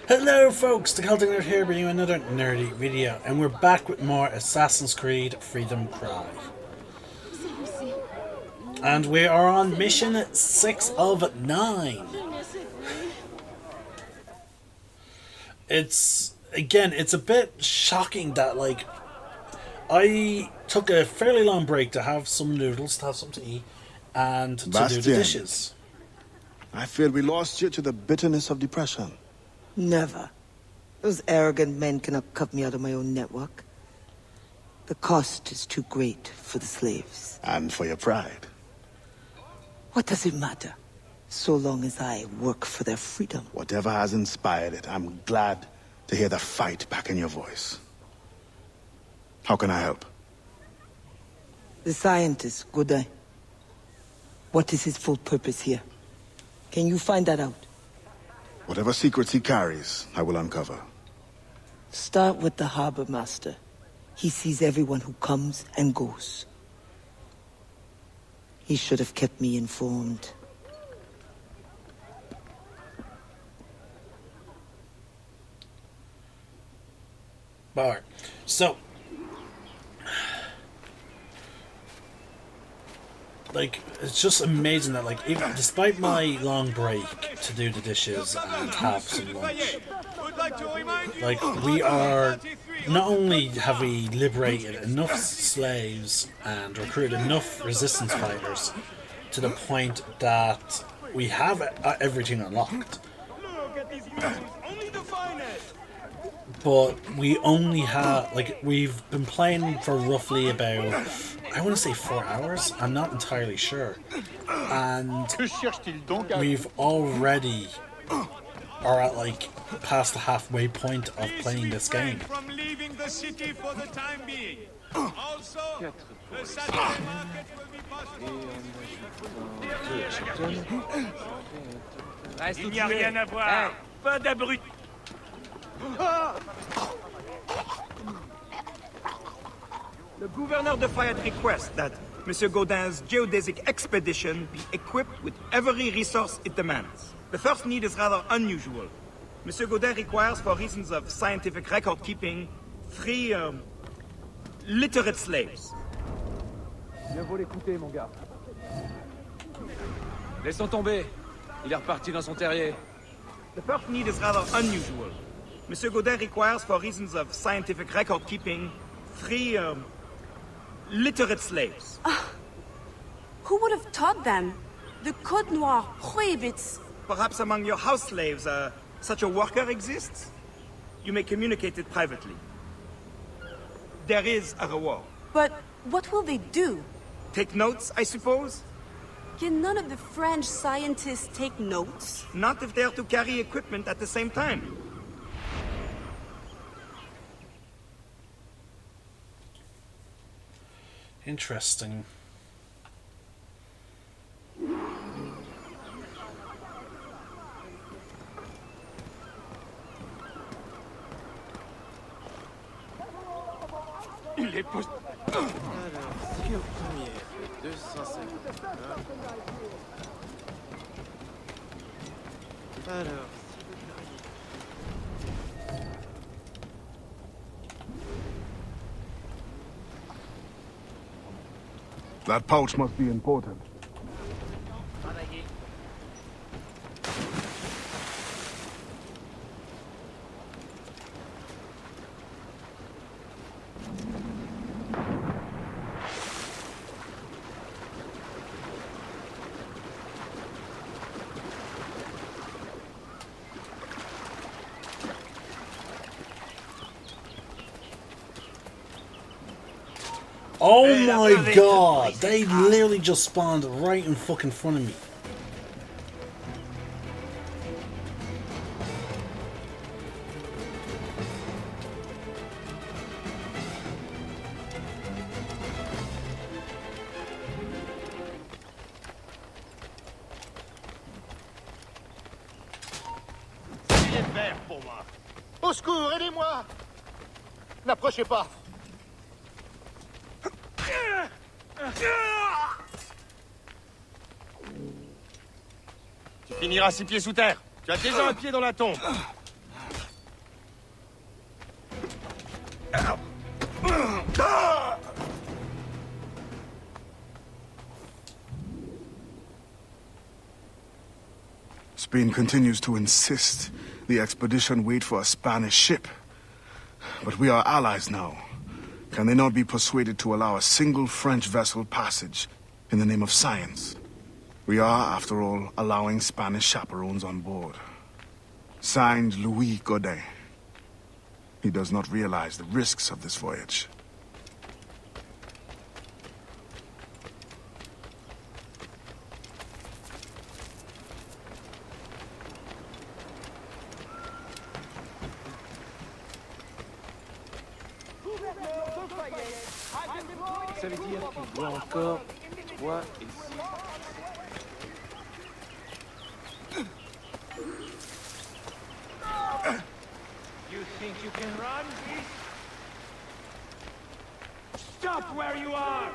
Hello folks, the Celtic Nerd here bringing you another nerdy video, and we're back with more Assassin's Creed Freedom Cry. And we are on mission 6 of 9. It's a bit shocking that, I took a fairly long break to have some noodles, to have something to eat, and to do the dishes. I fear we lost you to the bitterness of depression. Never. Those arrogant men cannot cut me out of my own network. The cost is too great for the slaves. And for your pride. What does it matter? So long as I work for their freedom. Whatever has inspired it, I'm glad to hear the fight back in your voice. How can I help? The scientist, Godin. What is his full purpose here? Can you find that out? Whatever secrets he carries, I will uncover. Start with the harbor master. He sees everyone who comes and goes. He should have kept me informed. Alright, so it's just amazing that, even despite my long break to do the dishes and have some lunch, we are, not only have we liberated enough slaves and recruited enough resistance fighters to the point that we have everything unlocked, but we only have, we've been playing for roughly about, I want to say 4 hours, I'm not entirely sure, and we've already are at past the halfway point of playing this game. Il n'y a rien à voir. Pas d'abruti. The Gouverneur de Fayette requests that Monsieur Godin's geodesic expedition be equipped with every resource it demands. The first need is rather unusual. Monsieur Godin requires, for reasons of scientific record-keeping, 3 literate slaves. Bien vaut l'écouter, mon gars. Laissons tomber. Il est reparti dans son terrier. The first need is rather unusual. Monsieur Godin requires, for reasons of scientific record-keeping, 3 literate slaves. Who would have taught them? The Code Noir prohibits. Perhaps among your house slaves, such a worker exists? You may communicate it privately. There is a reward. But what will they do? Take notes, I suppose? Can none of the French scientists take notes? Not if they are to carry equipment at the same time. Interesting. Il est possible. Alors, tir premier, 250. Alors. That pouch must be important. Oh my god, they literally just spawned right in fucking front of me. Il est vert pour moi. Au secours, aidez-moi! N'approchez pas. Tu finiras 6 pieds sous terre. Tu as déjà un pied dans la tombe. Spain continues to insist the expedition wait for a Spanish ship. But we are allies now. Can they not be persuaded to allow a single French vessel passage in the name of science? We are, after all, allowing Spanish chaperones on board. Signed, Louis Godin. He does not realize the risks of this voyage. Ça veut dire qu'il doit encore 3 et 6. You think you can run? Stop where you are!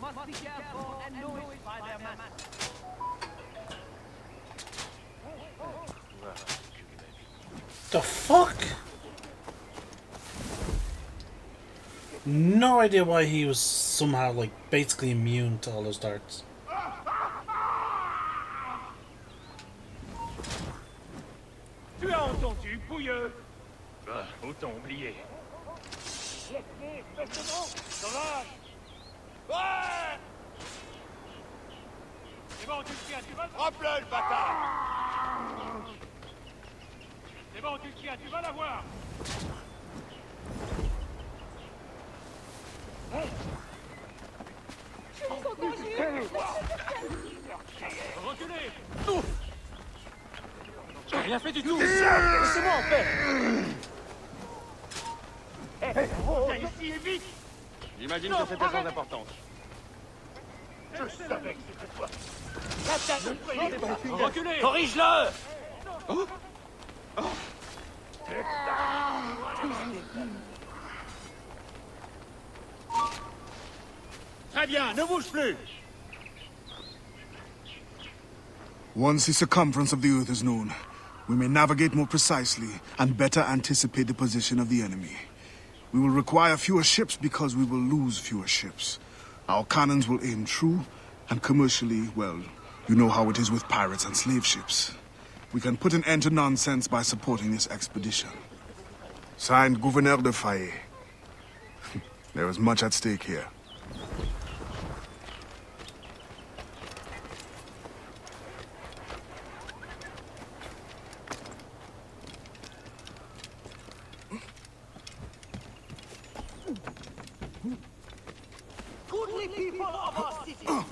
Must be careful and know it by their master. The fuck? No idea why he was somehow, like, basically immune to all those darts. Tu as entendu, pouilleux? Autant oublier. C'est bon, tu le tiens, tu vas... Frappe-le, le bâtard! C'est bon, tu le tiens, tu vas l'avoir! Reculez! J'ai rien fait du tout. Laissez-moi en paix! Viens ici et vite! J'imagine que c'était sans importance. Je savais que c'était toi! Reculez! Corrige-le! Très bien, ne bouge plus! Once the circumference of the Earth is known, we may navigate more precisely and better anticipate the position of the enemy. We will require fewer ships because we will lose fewer ships. Our cannons will aim true, and commercially, well, you know how it is with pirates and slave ships. We can put an end to nonsense by supporting this expedition. Signed, Gouverneur de Fayet. There is much at stake here.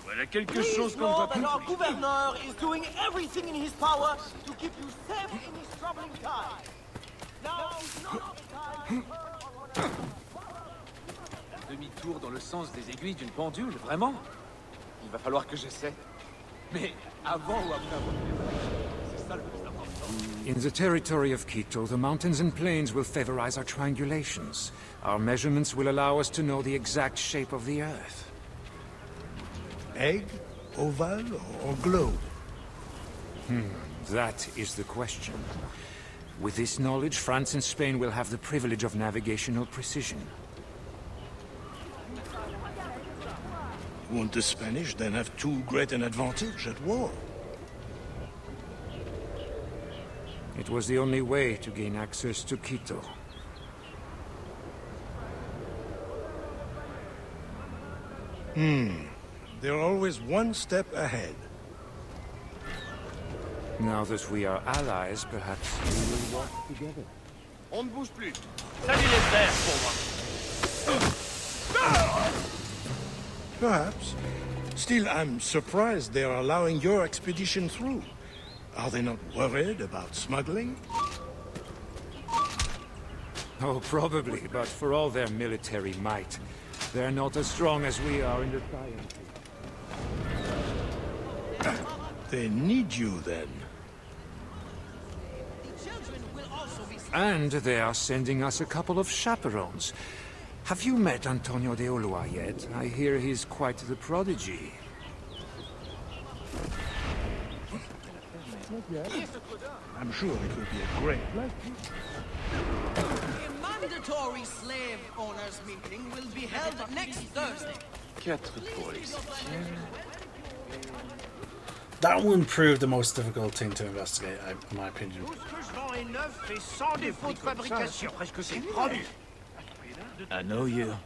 Voilà quelque chose qu'on ne va plus Our governor is doing everything in his power to keep you safe in his troubling time. Now is not the time. Demi-tour dans le sens des aiguilles d'une pendule, vraiment? Il va falloir que j'essaie. Mais avant ou après avoir fait c'est ça le plus important. In the territory of Quito, the mountains and plains will favorize our triangulations. Our measurements will allow us to know the exact shape of the Earth. Egg, oval, or globe? That is the question. With this knowledge, France and Spain will have the privilege of navigational precision. Won't the Spanish then have too great an advantage at war? It was the only way to gain access to Quito. They're always one step ahead. Now that we are allies, perhaps we will walk together. On ne bouge plus. Salut les frères pour moi! Perhaps. Still, I'm surprised they are allowing your expedition through. Are they not worried about smuggling? Oh, probably, but for all their military might, they're not as strong as we are in the science. They need you then. And they are sending us a couple of chaperones. Have you met Antonio de Ulloa yet? I hear he's quite the prodigy. I'm sure it will be a great pleasure. A mandatory slave owners meeting will be held next Thursday. 4 pour les centièmes. That one proved the most difficult thing to investigate, in my opinion. I know you.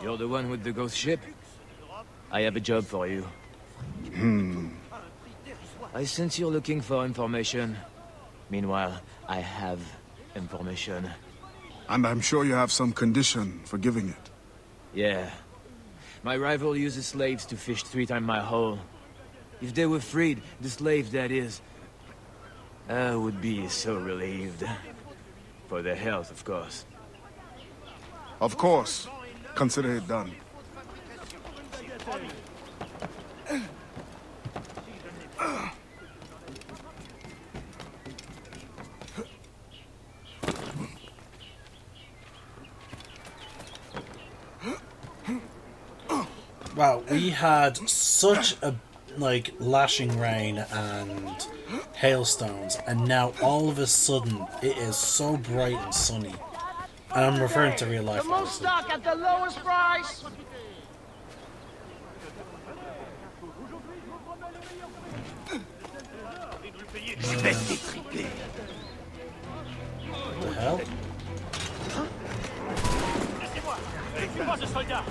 You're the one with the ghost ship? I have a job for you. I sense you're looking for information. Meanwhile, I have information. And I'm sure you have some condition for giving it. Yeah. My rival uses slaves to fish 3 times my hole. If they were freed, the slave that is, I would be so relieved. For their health, of course. Of course. Consider it done. Wow, we had such a lashing rain and hailstones, and now all of a sudden it is so bright and sunny. And I'm referring to real life, The most obviously. stock at the lowest price. What the hell? Laissez-moi ce soldat.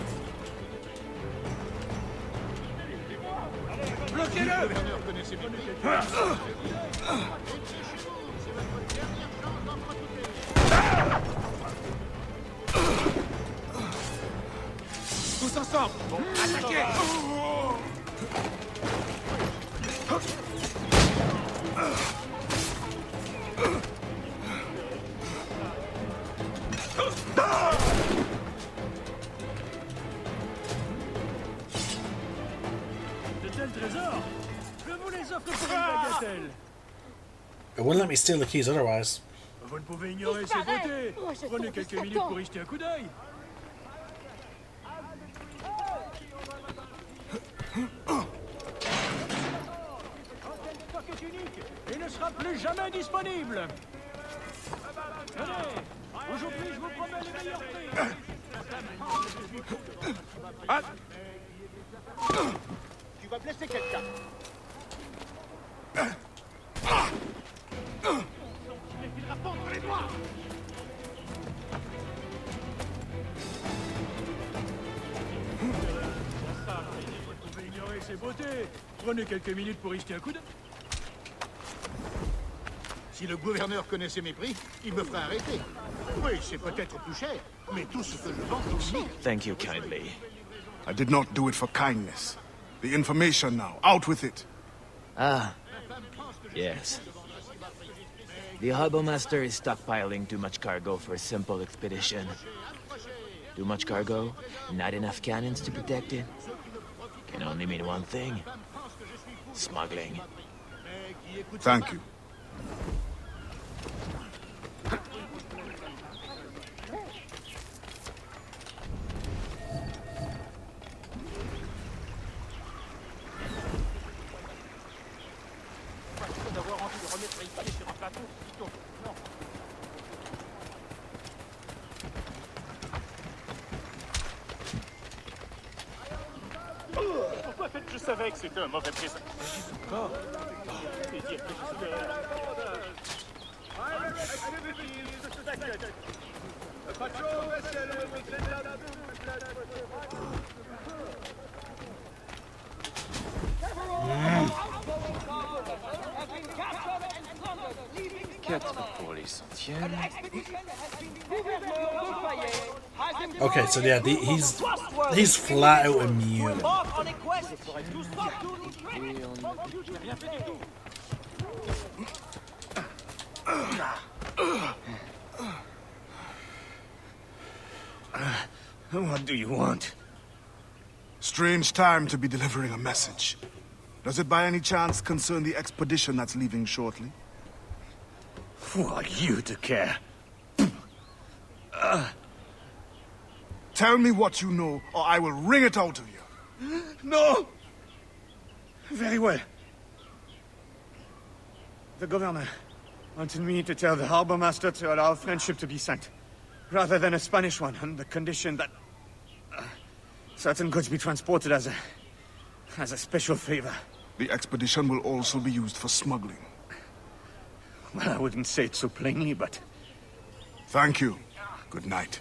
Tous ensemble! Attaquez! De tels trésors, je vous les offre pour une bagatelle. It wouldn't let me steal the keys otherwise. Vous ne pouvez ignorer ses beautés. Prenez quelques minutes pour y jeter un coup d'œil. Stock est unique et ne sera plus jamais disponible. Tenez, aujourd'hui je vous promets les meilleurs prix. Tu vas blesser quelqu'un. Il va pendre les doigts. Vous pouvez ignorer ses beautés. Prenez quelques minutes pour y jeter un coup d'œil. Si le gouverneur connaissait mes prix, il me ferait arrêter. Oui, c'est peut-être plus cher, mais tout ce que je vends est unique. Thank you kindly. I did not do it for kindness. The information now. Out with it. Ah. Yes. The harbor master is stockpiling too much cargo for a simple expedition. Too much cargo, not enough cannons to protect it. Can only mean one thing. Smuggling. Thank you. D'avoir envie de remettre les palais sur un plateau, dis-donc, non. Pourquoi faites je savais que c'était un mauvais présent? Encore? Et dire que je suis Pour les centièmes. Okay, so yeah, he's flat out immune. What do you want? Strange time to be delivering a message. Does it by any chance concern the expedition that's leaving shortly? Who are you to care? Tell me what you know, or I will wring it out of you. No! Very well. The governor wanted me to tell the harbor master to allow French ship to be sent, rather than a Spanish one, on the condition that certain goods be transported as a special favor. The expedition will also be used for smuggling. Well, I wouldn't say it so plainly, but... Thank you. Good night.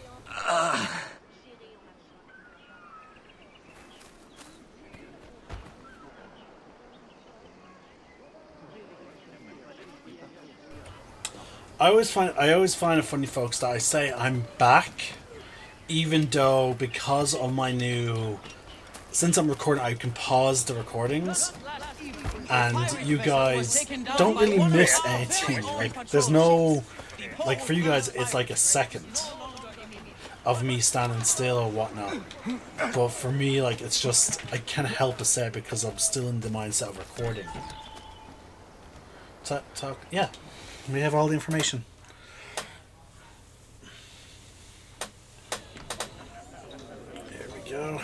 I always find it funny, folks, that I say I'm back, even though because of my new... Since I'm recording, I can pause the recordings, and you guys don't really miss anything. Like, there's no... Like, for you guys, it's like a second of me standing still or whatnot. But for me, like, it's just... I can't help but say it because I'm still in the mindset of recording. Yeah. We have all the information. There we go.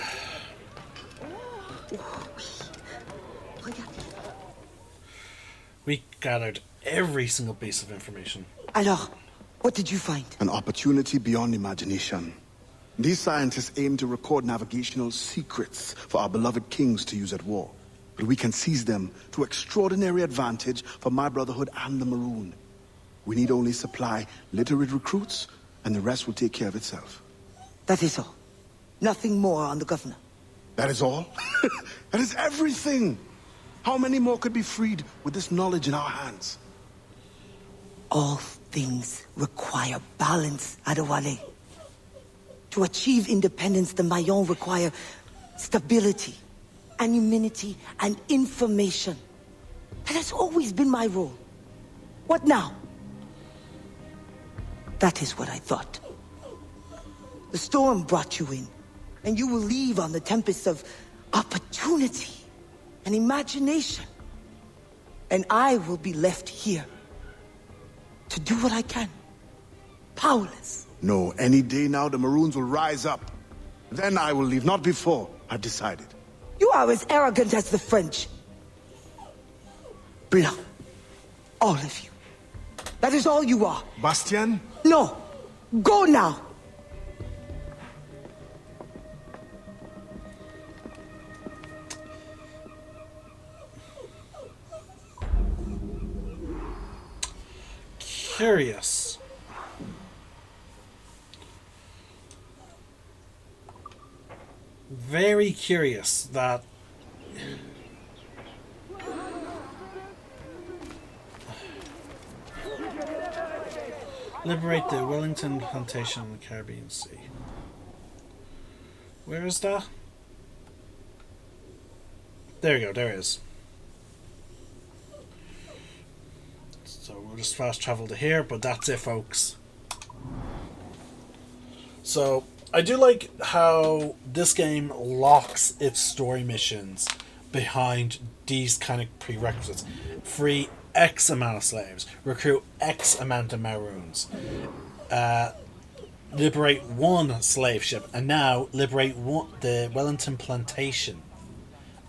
We gathered every single piece of information. Alors, what did you find? An opportunity beyond imagination. These scientists aim to record navigational secrets for our beloved kings to use at war. But we can seize them to extraordinary advantage for my brotherhood and the Maroon. We need only supply literate recruits, and the rest will take care of itself. That is all. Nothing more on the governor. That is all? That is everything! How many more could be freed with this knowledge in our hands? All things require balance, Adewale. To achieve independence, the Mayon require stability, anonymity, and information. That has always been my role. What now? That is what I thought. The storm brought you in, and you will leave on the tempest of opportunity and imagination. And I will be left here to do what I can. Powerless. No, any day now the Maroons will rise up. Then I will leave, not before. I've decided. You are as arrogant as the French. Blanc. All of you. That is all you are. Bastien? No. Go now. Curious. Very curious that liberate the Wellington plantation on the Caribbean Sea. Where is that? There you go, there it is. So we'll just fast travel to here, but that's it, folks. So I do like how this game locks its story missions behind these kind of prerequisites. Free X amount of slaves, recruit X amount of Maroons, liberate one slave ship, and now liberate the Wellington plantation.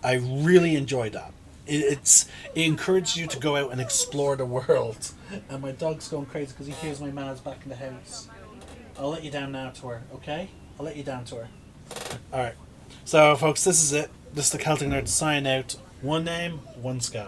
I really enjoyed that. It encourages you to go out and explore the world. And my dog's going crazy because he hears my man's back in the house. I'll let you down now to her, okay? I'll let you down to her. Alright. So, folks, this is it. This is the Celtic Nerd signing out. One name, one sky.